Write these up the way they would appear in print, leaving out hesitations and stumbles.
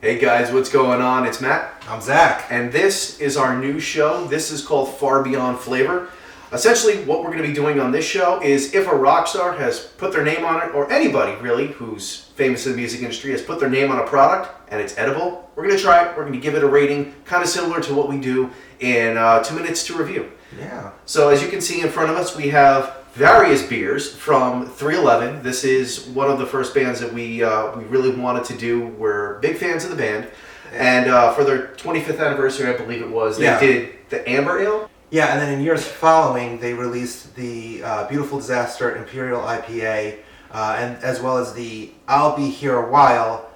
Hey guys, what's going on? It's Matt. I'm Zach. And this is our new show. This is called Far Beyond Flavor. Essentially, what we're going to be doing on this show is if a rock star has put their name on it, or anybody really who's famous in the music industry has put their name on a product and it's edible, we're going to try it. We're going to give it a rating, kind of similar to what we do in 2 minutes to review. Yeah. So as you can see in front of us, we have various beers from 311. This is one of the first bands that we really wanted to do. We're big fans of the band. And for their 25th anniversary, I believe it was, they did the Ambria Ale. Yeah, and then in years following, they released the beautiful Disaster Imperial IPA, and as well as the I'll Be Here a While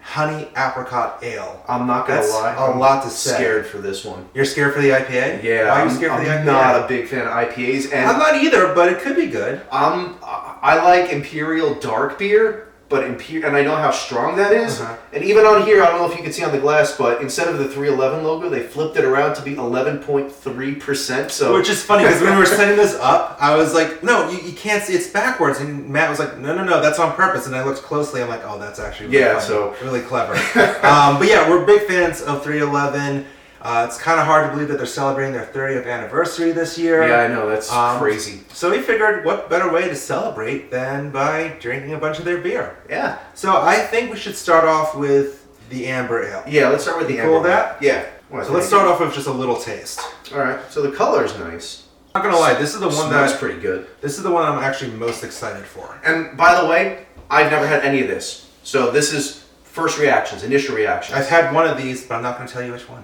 Honey Apricot Ale. I'm not going to lie. A lot to say. I'm scared for this one. You're scared for the IPA? Yeah. Why are you scared for the IPA? I'm not a big fan of IPAs. And I'm not either, but it could be good. I like Imperial dark beer, but and I know how strong that is. Uh-huh. And even on here, I don't know if you can see on the glass, but instead of the 311 logo, they flipped it around to be 11.3%. So, which is funny because when we were setting this up, I was like, "No, you can't see. It's backwards." And Matt was like, "No, that's on purpose." And I looked closely. I'm like, "Oh, that's actually really funny. So really clever." But yeah, we're big fans of 311. It's kind of hard to believe that they're celebrating their 30th anniversary this year. Yeah, I know. That's crazy. So we figured, what better way to celebrate than by drinking a bunch of their beer? Yeah. So I think we should start off with the Ambria Ale. Yeah, let's start with the Ambria. Cool with that? Yeah. So let's start off with just a little taste. All right. So the color is nice. I'm not gonna lie, this is the one that's pretty good. This is the one I'm actually most excited for. And by the way, I've never had any of this. So this is first reactions, initial reactions. I've had one of these, but I'm not gonna tell you which one.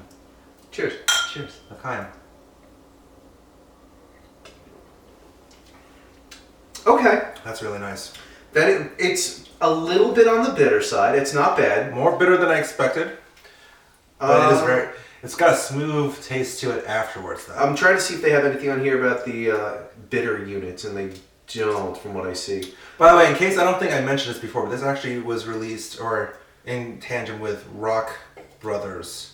Cheers. Cheers. Okay. Okay. That's really nice. It's a little bit on the bitter side. It's not bad. More bitter than I expected. But it is it's got a smooth taste to it afterwards, though. I'm trying to see if they have anything on here about the bitter units, and they don't, from what I see. By the way, in case I don't think I mentioned this before, but this actually was released or in tandem with Rock Brothers.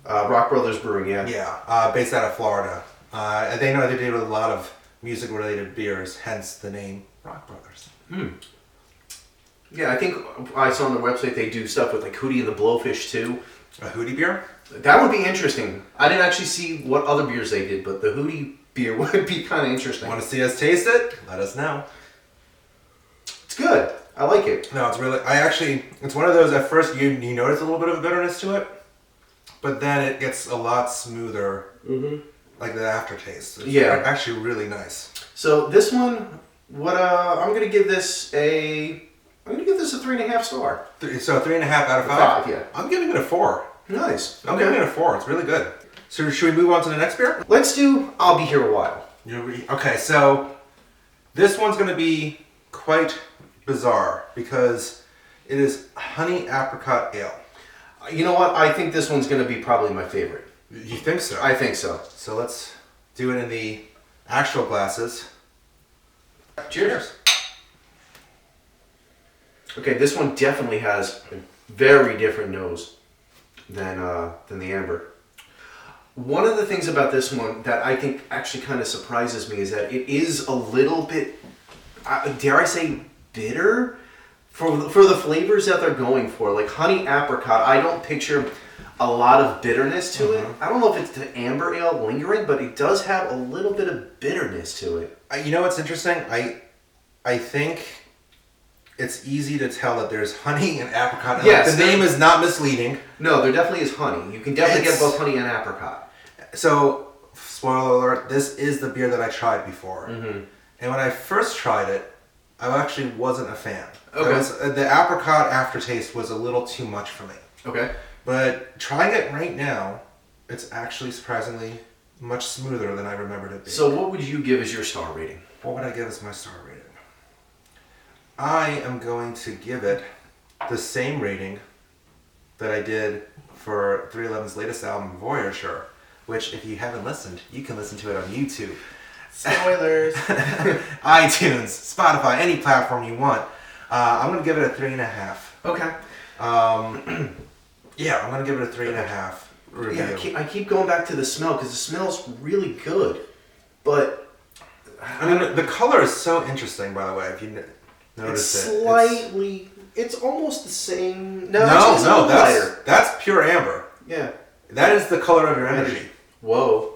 Rock Brothers Brewing, yeah. Yeah, based out of Florida. They know they do a lot of music-related beers, hence the name Rock Brothers. Yeah, I think I saw on their website they do stuff with like Hootie and the Blowfish too. A Hootie beer? That would be interesting. I didn't actually see what other beers they did, but the Hootie beer would be kind of interesting. Want to see us taste it? Let us know. It's good. I like it. No, it's really... It's one of those, at first you notice a little bit of a bitterness to it, but then it gets a lot smoother, like the aftertaste. It's actually really nice. So this one, I'm gonna give this a 3.5 star. So 3.5 out of 5? Yeah. I'm giving it a 4. Nice. I'm giving it a 4. It's really good. So should we move on to the next beer? Let's do I'll Be Here a While. Okay, so this one's going to be quite bizarre because it is Honey Apricot Ale. You know what? I think this one's going to be probably my favorite. You think so? I think so. So let's do it in the actual glasses. Cheers. Okay, this one definitely has a very different nose than the Amber. One of the things about this one that I think actually kind of surprises me is that it is a little bit, dare I say, bitter for the flavors that they're going for. Like honey apricot, I don't picture a lot of bitterness to it. I don't know if it's the Amber Ale lingering, but it does have a little bit of bitterness to it. You know what's interesting? I think it's easy to tell that there's honey and apricot. Yes, the name is not misleading. No, there definitely is honey. You can definitely get both honey and apricot. So, spoiler alert, this is the beer that I tried before. And when I first tried it, I actually wasn't a fan. Okay. The apricot aftertaste was a little too much for me. Okay. But trying it right now, it's actually surprisingly much smoother than I remembered it being. So what would you give as your star rating? What would I give as my star rating? I am going to give it the same rating that I did for 311's latest album, Voyager, which if you haven't listened, you can listen to it on YouTube. Spoilers. iTunes, Spotify, any platform you want. I'm going to give it a 3.5. Okay. Yeah, I'm going to give it a 3.5 review. Yeah, I keep going back to the smell because the smell's really good. But I mean, the color is so interesting, by the way, if you notice it's it. Slightly It's almost the same. No, that's pure amber. Yeah. That is the color of your energy. Whoa.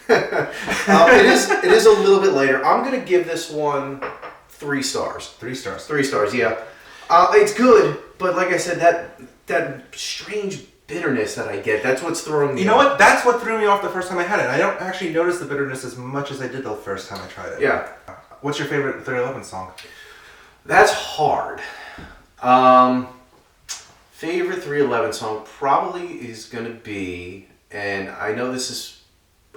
It is a little bit lighter. I'm gonna give this one 3 stars. 3 stars. 3 stars. Yeah. It's good, but like I said, that strange bitterness that I get, that's what's throwing me. You know what? That's what threw me off the first time I had it. I don't actually notice the bitterness as much as I did the first time I tried it. Yeah. What's your favorite 311 song? That's hard. Favorite 311 song probably is going to be, and I know this is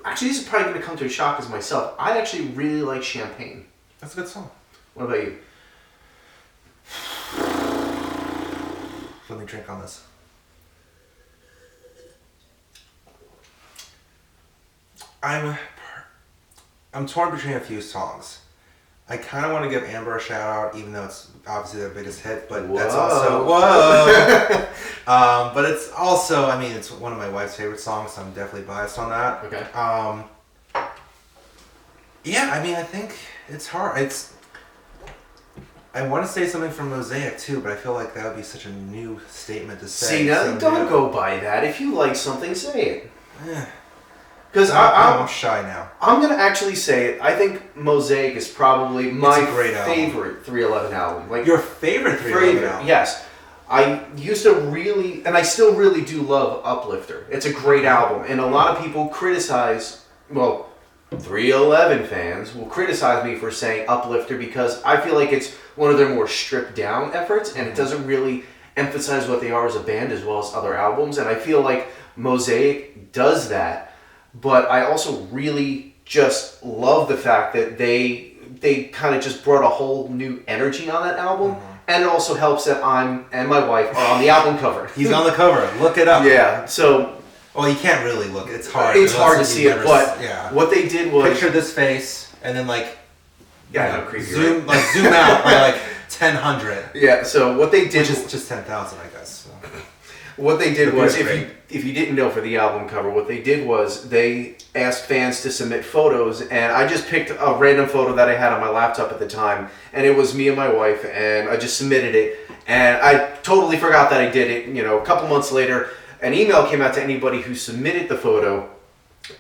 probably going to come to a shock as myself. I actually really like Champagne. That's a good song. What about you? Let me drink on this. I'm torn between a few songs. I kind of want to give Amber a shout out, even though it's obviously their biggest hit. But that's also but it's also, I mean, it's one of my wife's favorite songs, so I'm definitely biased on that. Okay. Yeah, I mean, I think it's hard. I want to say something from Mosaic too, but I feel like that would be such a new statement to say. See, now don't go by that. If you like something, say it. Yeah. Because I'm shy now. I'm going to actually say it. I think Mosaic is probably my favorite 311 album. Like your favorite 311 album? Yes. I used to really, and I still really do love Uplifter. It's a great album. And a lot of people criticize, 311 fans will criticize me for saying Uplifter because I feel like it's one of their more stripped down efforts and it doesn't really emphasize what they are as a band as well as other albums. And I feel like Mosaic does that. But I also really just love the fact that they kind of just brought a whole new energy on that album. Mm-hmm. And it also helps that I and my wife are on the album cover. He's on the cover. Look it up. Yeah. So. Well, you can't really look. It's hard. It's hard to see it, but what they did was picture this face and then creepy, zoom out by 1000. Yeah. So what they did, which is just 10,000, I guess. So. What they did was, if you didn't know for the album cover, what they did was they asked fans to submit photos, and I just picked a random photo that I had on my laptop at the time, and it was me and my wife, and I just submitted it, and I totally forgot that I did it. A couple months later, an email came out to anybody who submitted the photo,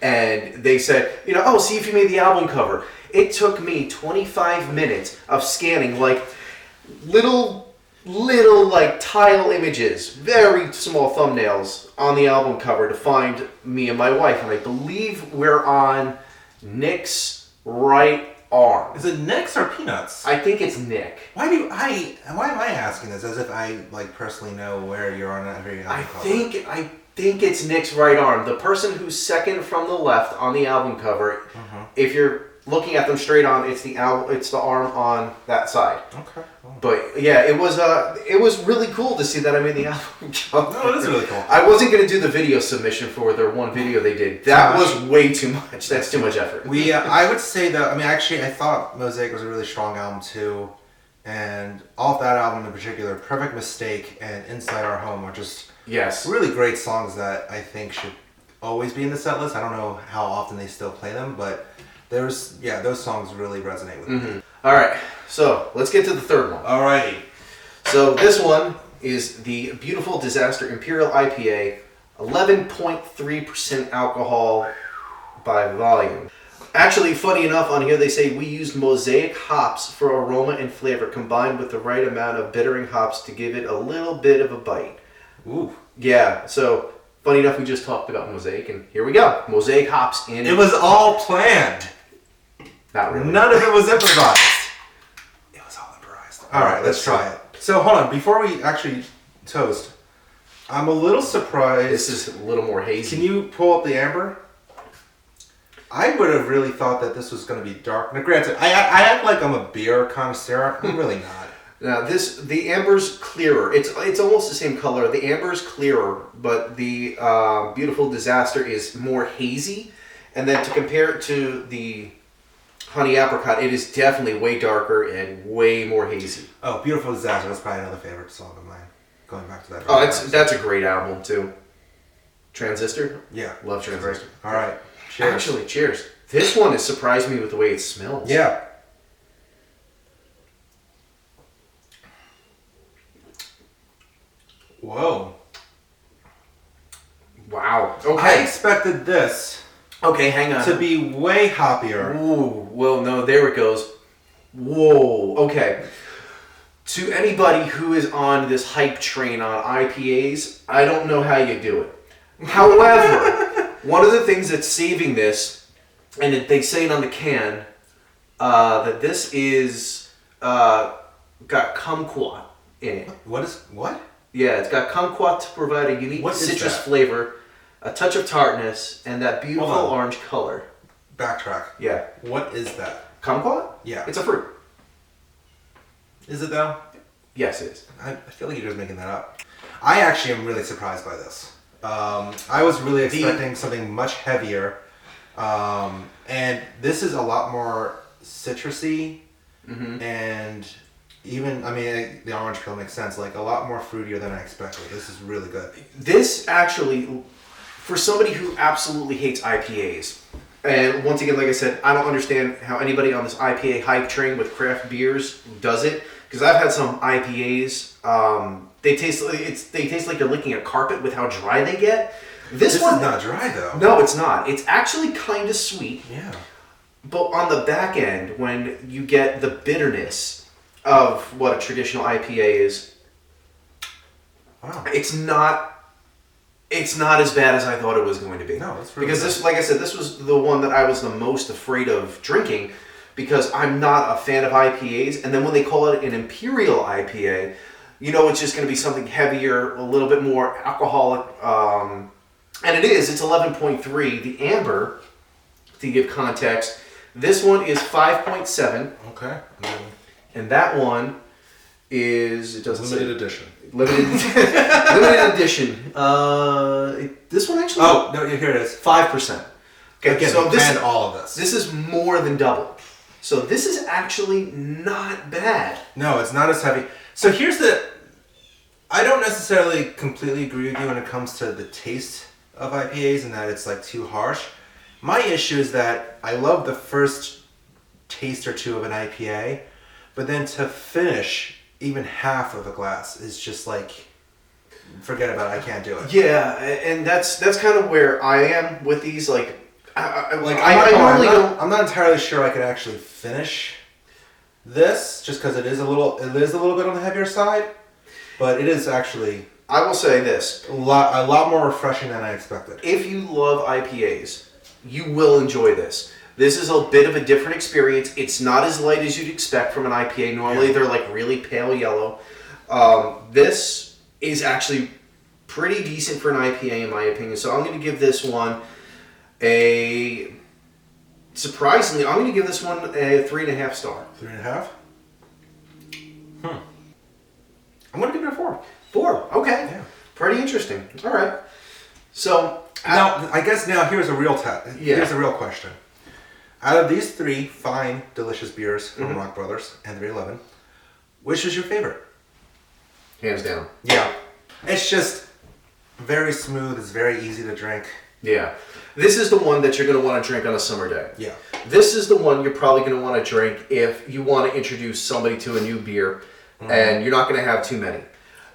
and they said, see if you made the album cover. It took me 25 minutes of scanning little tile images, very small thumbnails on the album cover to find me and my wife, and I believe we're on Nick's right arm. Is it Nick's or Peanuts? I think it's Nick. Why am I asking this as if I personally know where you're on every album cover? I think it's Nick's right arm. The person who's second from the left on the album cover, if you're looking at them straight on, it's the arm on that side. Okay. Cool. But yeah, it was really cool to see that I'm in the album cover. No, it is really cool. I wasn't going to do the video submission for their one video they did. That was way too much. That's too much effort. I would say that, I thought Mosaic was a really strong album too. And off that album in particular, Perfect Mistake and Inside Our Home are just really great songs that I think should always be in the set list. I don't know how often they still play them, but those songs really resonate with me. All right, so let's get to the third one. All righty. So this one is the beautiful Disaster Imperial IPA, 11.3% alcohol by volume. Actually, funny enough, on here they say we used Mosaic hops for aroma and flavor combined with the right amount of bittering hops to give it a little bit of a bite. Ooh. Yeah, so funny enough, we just talked about Mosaic, and here we go. Mosaic hops in. It was all planned. Not really. None of it was improvised. It was all improvised. All right, let's try it. So hold on, before we actually toast, I'm a little surprised. This is a little more hazy. Can you pull up the amber? I would have really thought that this was going to be dark. Now, granted, I act like I'm a beer connoisseur. I'm really not. Now the amber's clearer. It's almost the same color. The amber's clearer, but the beautiful Disaster is more hazy. And then to compare it to the Honey Apricot, it is definitely way darker and way more hazy. Oh, Beautiful Disaster. That's probably another favorite song of mine. Going back to that. Oh, that's a great album too. Transistor? Yeah. Love Transistor. All right. Cheers. Actually, cheers. This one has surprised me with the way it smells. Yeah. Whoa. Wow. I Okay. expected this Okay, hang on. to be way hoppier. Ooh, well, no, there it goes. Whoa. Okay. To anybody who is on this hype train on IPAs, I don't know how you do it. However, one of the things that's saving this, and they say it on the can, that this is got kumquat in it. What? Yeah, it's got kumquat to provide a unique What is citrus that? flavor, a touch of tartness, and that beautiful Hold on. orange color. Backtrack. Yeah. What is that? Kumquat? Yeah. It's a fruit. Is it though? Yes, it is. I feel like you're just making that up. I actually am really surprised by this. I was really expecting something much heavier. And this is a lot more citrusy. Mm-hmm. And even, I mean, the orange peel makes sense. Like, a lot more fruitier than I expected. This is really good. This actually, for somebody who absolutely hates IPAs, and once again, like I said, I don't understand how anybody on this IPA hype train with craft beers does it. Because I've had some IPAs, they taste like you're licking a carpet with how dry they get. This one is not dry though. No, it's not. It's actually kind of sweet. Yeah. But on the back end, when you get the bitterness of what a traditional IPA is, Wow. it's not as bad as I thought it was going to be. No, it's really because good. this, like I said, this was the one that I was the most afraid of drinking because I'm not a fan of IPAs. And then when they call it an Imperial IPA, you know it's just going to be something heavier, a little bit more alcoholic. And it is. It's 11.3. The amber, to give context, this one is 5.7. Okay. And that one is, it doesn't Limited say. edition. Limited edition. This one actually. Oh no! Here it is. 5%. Okay, Again, so we planned all of this. This is more than double. So this is actually not bad. No, it's not as heavy. So here's the. I don't necessarily completely agree with you when it comes to the taste of IPAs and that it's like too harsh. My issue is that I love the first taste or two of an IPA, but then to finish even half of a glass is just like, forget about it. I can't do it. Yeah, and that's kind of where I am with these. Like, I'm not entirely sure I could actually finish this just because it is a little bit on the heavier side, but it is actually. I will say this: a lot more refreshing than I expected. if you love IPAs, you will enjoy this. This is a bit of a different experience. It's not as light as you'd expect from an IPA. Normally they're like really pale yellow. This is actually pretty decent for an IPA in my opinion. So I'm going to give this one surprisingly, I'm going to give this one a 3.5 star. 3.5? I'm going to give it a 4. 4, okay. Yeah. Pretty interesting. All right. So Now, I guess here's a real Yeah. Here's a real question. Out of these 3 fine, delicious beers from Rock Brothers and 311, which is your favorite? hands down. Yeah. It's just very smooth. It's very easy to drink. Yeah. This is the one that you're going to want to drink on a summer day. Yeah. This is the one you're probably going to want to drink if you want to introduce somebody to a new beer and you're not going to have too many.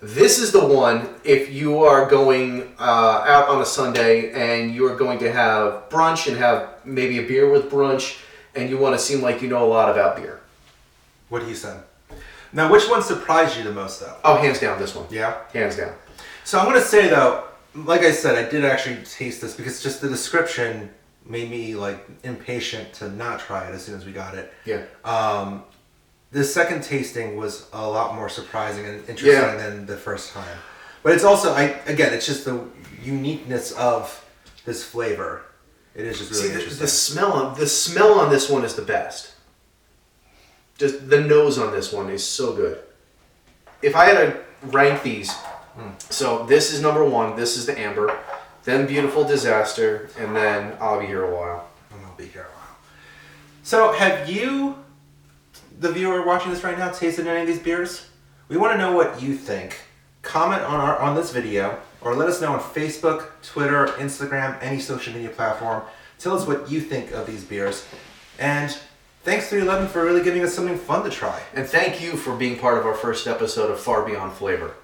This is the one if you are going out on a Sunday and you're going to have brunch and have maybe a beer with brunch and you want to seem like you know a lot about beer. What do you say? Now, which one surprised you the most, though? Oh, hands down, this one. Yeah? Hands down. So I'm going to say, though, like I said, I did actually taste this because just the description made me, like, impatient to not try it as soon as we got it. Yeah. The second tasting was a lot more surprising and interesting than the first time. But it's also, again, it's just the uniqueness of this flavor. It is just really interesting. The smell on this one is the best. Just the nose on this one is so good. If I had to rank these, so this is number 1, this is the Amber, then Beautiful Disaster, and then I'll Be Here a While. And I'll be here a while. So have you, the viewer watching this right now, tasted any of these beers? We want to know what you think. Comment on this video, or let us know on Facebook, Twitter, Instagram, any social media platform. Tell us what you think of these beers. And thanks 311 for really giving us something fun to try. And thank you for being part of our first episode of Far Beyond Flavor.